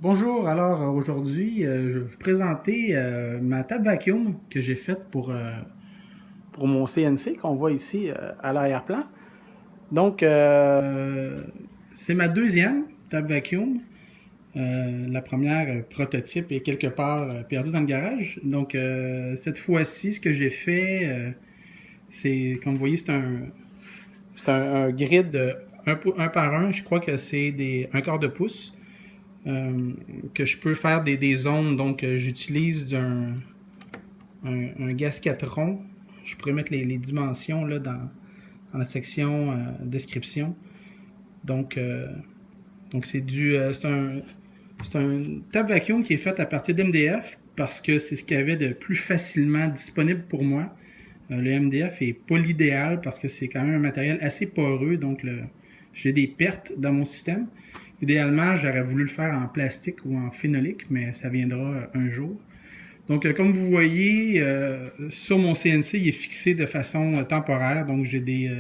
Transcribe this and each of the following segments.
Bonjour, alors aujourd'hui, je vais vous présenter ma table vacuum que j'ai faite pour mon CNC qu'on voit ici à l'arrière-plan. Donc, c'est ma deuxième table vacuum. La première prototype est quelque part perdue dans le garage. Donc, cette fois-ci, ce que j'ai fait, c'est, comme vous voyez, c'est un grid un par un. Je crois que c'est un quart de pouce. Que je peux faire des zones. Donc, j'utilise un gasquetron. Je pourrais mettre les dimensions là, dans la section description. Donc, c'est un table vacuum qui est fait à partir d'MDF parce que c'est ce qu'il y avait de plus facilement disponible pour moi. Le MDF est pas l'idéal parce que c'est quand même un matériel assez poreux, donc j'ai des pertes dans mon système. Idéalement, j'aurais voulu le faire en plastique ou en phénolique, mais ça viendra un jour. Donc, comme vous voyez, sur mon CNC, il est fixé de façon temporaire. Donc, j'ai des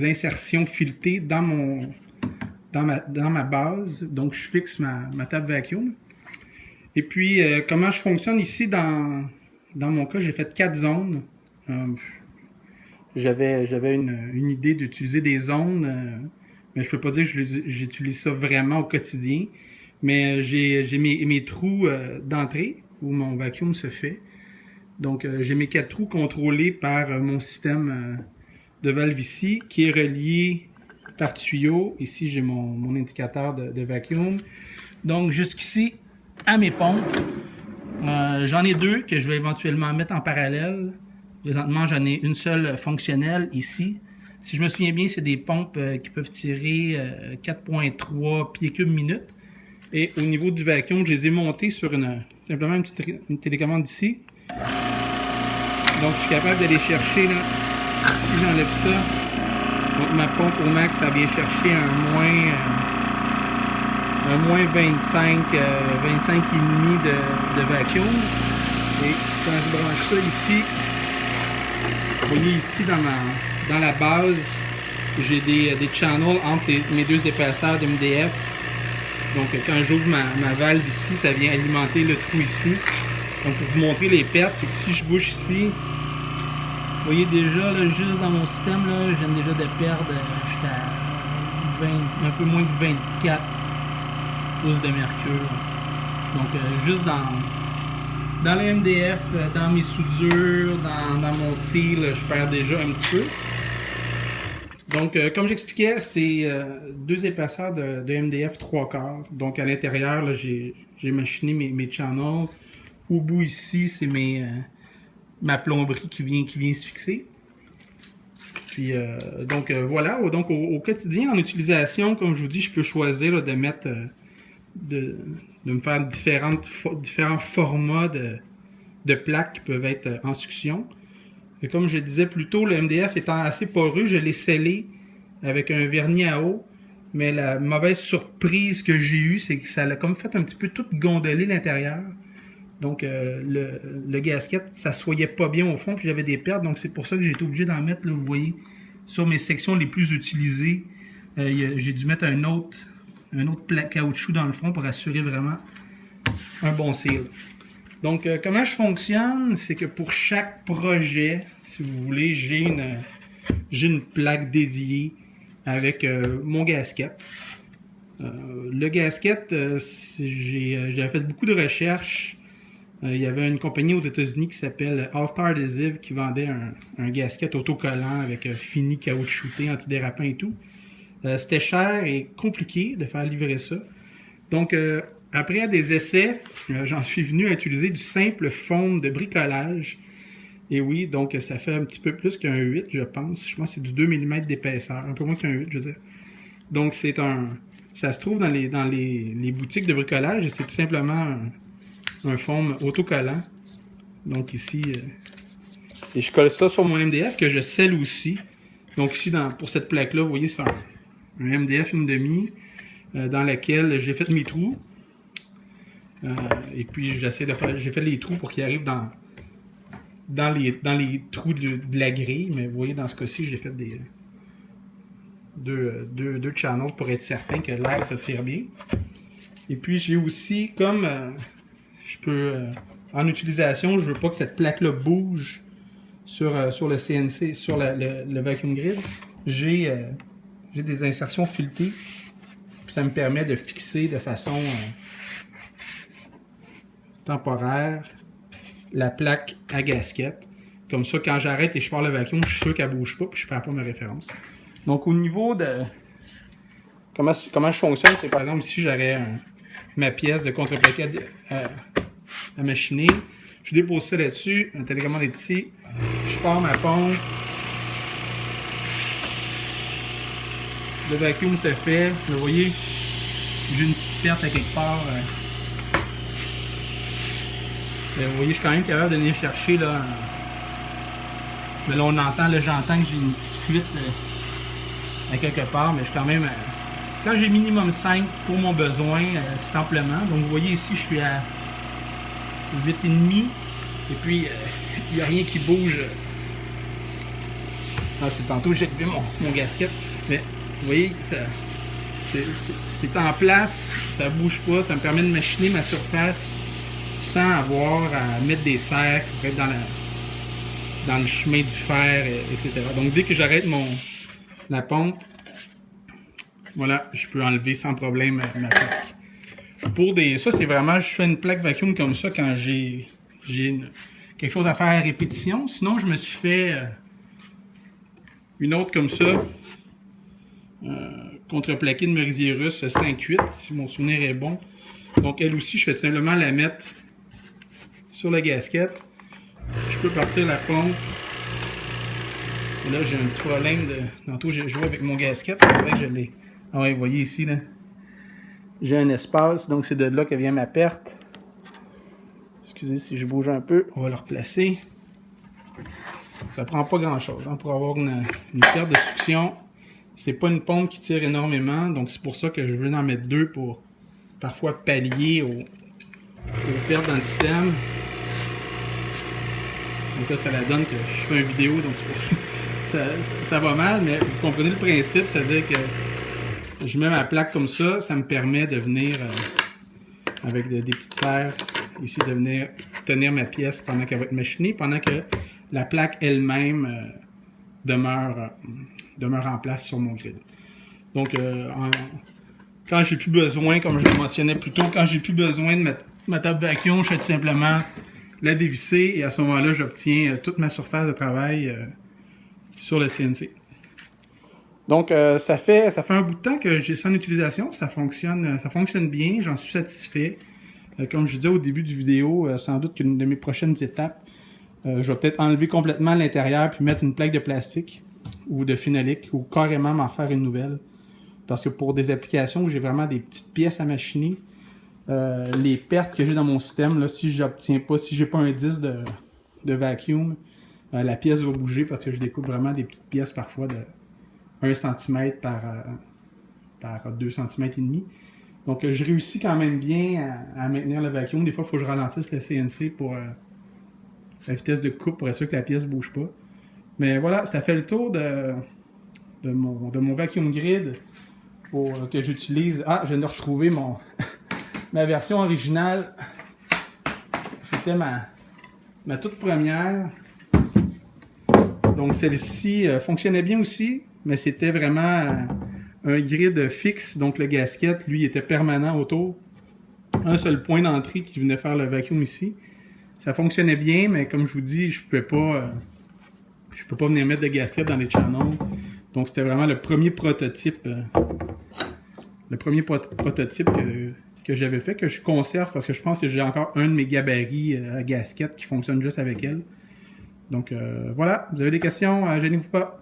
insertions filetées dans ma base. Donc, je fixe ma table vacuum. Et puis, comment je fonctionne ici dans mon cas, j'ai fait 4 zones. J'avais une idée d'utiliser des zones, mais je peux pas dire que j'utilise ça vraiment au quotidien. Mais j'ai mes trous d'entrée où mon vacuum se fait. Donc, j'ai mes 4 trous contrôlés par mon système de valve ici, qui est relié par tuyau. Ici, j'ai mon indicateur de vacuum. Donc, jusqu'ici, à mes pompes. J'en ai deux que je vais éventuellement mettre en parallèle. Présentement, j'en ai une seule fonctionnelle ici. Si je me souviens bien, c'est des pompes qui peuvent tirer 4,3 pieds cubes minute. Et au niveau du vacuum, je les ai montées sur simplement une télécommande ici. Donc, je suis capable d'aller chercher, là, si j'enlève ça, donc ma pompe au max, ça vient chercher un moins 25, 25 et demi de vacuum. Et quand je branche ça ici, vous voyez ici dans la base, j'ai des channels entre mes deux épaisseurs de MDF. Donc quand j'ouvre ma valve ici, ça vient alimenter le trou ici. Donc pour vous montrer les pertes, c'est que si je bouge ici, vous voyez déjà, là, juste dans mon système, là, je viens déjà de perdre, j'étais à un peu moins de 24 pouces de mercure. Donc juste dans le MDF, dans mes soudures, dans mon seal, je perds déjà un petit peu. Donc, comme j'expliquais, c'est deux épaisseurs de MDF 3 quarts. Donc, à l'intérieur, j'ai machiné mes channels. Au bout ici, c'est ma plomberie qui vient se fixer. Puis, donc, voilà. Donc, au quotidien, en utilisation, comme je vous dis, je peux choisir là, de mettre... de me faire différents formats de plaques qui peuvent être en succion. Et comme je disais plus tôt, le MDF étant assez poreux, je l'ai scellé avec un vernis à eau. Mais la mauvaise surprise que j'ai eue, c'est que ça a comme fait un petit peu tout gondoler l'intérieur. Donc le gasket, ça s'assoyait pas bien au fond, puis j'avais des pertes. Donc c'est pour ça que j'ai été obligé d'en mettre, là, vous voyez, sur mes sections les plus utilisées. J'ai dû mettre un autre caoutchouc dans le fond pour assurer vraiment un bon seal. Donc, comment je fonctionne, c'est que pour chaque projet, si vous voulez, j'ai une plaque dédiée avec mon gasket. Le gasket, j'avais fait beaucoup de recherches. Il y avait une compagnie aux États-Unis qui s'appelle All Star Adhesive qui vendait un gasket autocollant avec fini caoutchouté, antidérapant et tout. C'était cher et compliqué de faire livrer ça. Donc, après des essais, j'en suis venu à utiliser du simple foam de bricolage. Et oui, donc ça fait un petit peu plus qu'un 8, je pense. Je pense que c'est du 2 mm d'épaisseur, un peu moins qu'un 8, je veux dire. Donc, ça se trouve dans les boutiques de bricolage et c'est tout simplement un foam autocollant. Donc ici, et je colle ça sur mon MDF que je scelle aussi. Donc ici, pour cette plaque-là, vous voyez, c'est un MDF 1,5 dans laquelle j'ai fait mes trous. Et puis j'ai fait les trous pour qu'ils arrivent dans les trous de la grille. Mais vous voyez, dans ce cas-ci, j'ai fait deux channels pour être certain que l'air se tire bien. Et puis j'ai aussi, comme je peux, en utilisation, je veux pas que cette plaque-là bouge sur le CNC, sur le vacuum grid, j'ai des insertions filetées. Puis ça me permet de fixer de façon temporaire la plaque à gasket. Comme ça, quand j'arrête et je pars le vacuum, je suis sûr qu'elle ne bouge pas, puis je ne perds pas ma référence. Donc, au niveau de comment je fonctionne, c'est par exemple ici, j'aurais ma pièce de contreplaqué à machiner. Je dépose ça là-dessus, un télécommande est ici. Je pars ma pompe. Le vacuum se fait. Vous voyez, j'ai une petite perte à quelque part. Vous voyez, je suis quand même capable de venir chercher là. Mais là, on entend, là, j'entends que j'ai une petite fuite à quelque part, mais je suis quand même. Quand j'ai minimum 5 pour mon besoin, c'est amplement. Donc, vous voyez ici, je suis à 8,5. Et puis, il n'y a rien qui bouge. Ah, c'est tantôt j'ai levé mon gasket. Mais, vous voyez, c'est en place, ça bouge pas, ça me permet de machiner ma surface sans avoir à mettre des serres qui pourraient être dans le chemin du fer, etc. Donc dès que j'arrête la pompe, voilà, je peux enlever sans problème ma plaque. Ça c'est vraiment, je fais une plaque vacuum comme ça quand j'ai quelque chose à faire à répétition. Sinon je me suis fait une autre comme ça. Contreplaqué de merisier russe 5.8 si mon souvenir est bon. Donc elle aussi, je fais tout simplement la mettre sur la gasket. Je peux partir la pompe. Et là, j'ai un petit problème de. Tantôt, j'ai joué avec mon gasket. Après, je l'ai. Ah ouais, vous voyez ici, là. J'ai un espace, donc c'est de là que vient ma perte. Excusez si je bouge un peu. On va le replacer. Ça prend pas grand chose pour avoir une perte de succion. C'est pas une pompe qui tire énormément, donc c'est pour ça que je veux en mettre deux pour parfois pallier aux pertes dans le système. Donc là, ça la donne que je fais une vidéo, donc ça va mal, mais vous comprenez le principe, c'est-à-dire que je mets ma plaque comme ça, ça me permet de venir avec des petites serres ici, de venir tenir ma pièce pendant qu'elle va être machinée, pendant que la plaque elle-même demeure en place sur mon grid. Donc, quand j'ai plus besoin, comme je le mentionnais plus tôt, quand j'ai plus besoin de ma table vacuum, je fais tout simplement la dévisser et à ce moment-là, j'obtiens toute ma surface de travail sur le CNC. Donc, ça fait un bout de temps que j'ai ça en utilisation. Ça fonctionne bien, j'en suis satisfait. Comme je disais au début du vidéo, sans doute qu'une de mes prochaines étapes, je vais peut-être enlever complètement l'intérieur puis mettre une plaque de plastique ou de phénolique ou carrément m'en refaire une nouvelle. Parce que pour des applications où j'ai vraiment des petites pièces à machiner, les pertes que j'ai dans mon système, là, si j'ai pas un disque de vacuum, la pièce va bouger parce que je découpe vraiment des petites pièces parfois de 1 cm par 2 cm et demi. Donc je réussis quand même bien à maintenir le vacuum. Des fois, il faut que je ralentisse le CNC pour la vitesse de coupe pour être sûr que la pièce ne bouge pas. Mais voilà, ça fait le tour de mon vacuum grid que j'utilise. Ah, je viens de retrouver ma version originale. C'était ma toute première. Donc celle-ci fonctionnait bien aussi, mais c'était vraiment un grid fixe. Donc le gasket, lui, était permanent autour. Un seul point d'entrée qui venait faire le vacuum ici. Ça fonctionnait bien, mais comme je vous dis, je peux pas venir mettre de gasket dans les channels. Donc c'était vraiment le premier prototype. Que j'avais fait, que je conserve parce que je pense que j'ai encore un de mes gabarits à gasket qui fonctionne juste avec elle. Donc voilà, vous avez des questions, gênez-vous pas.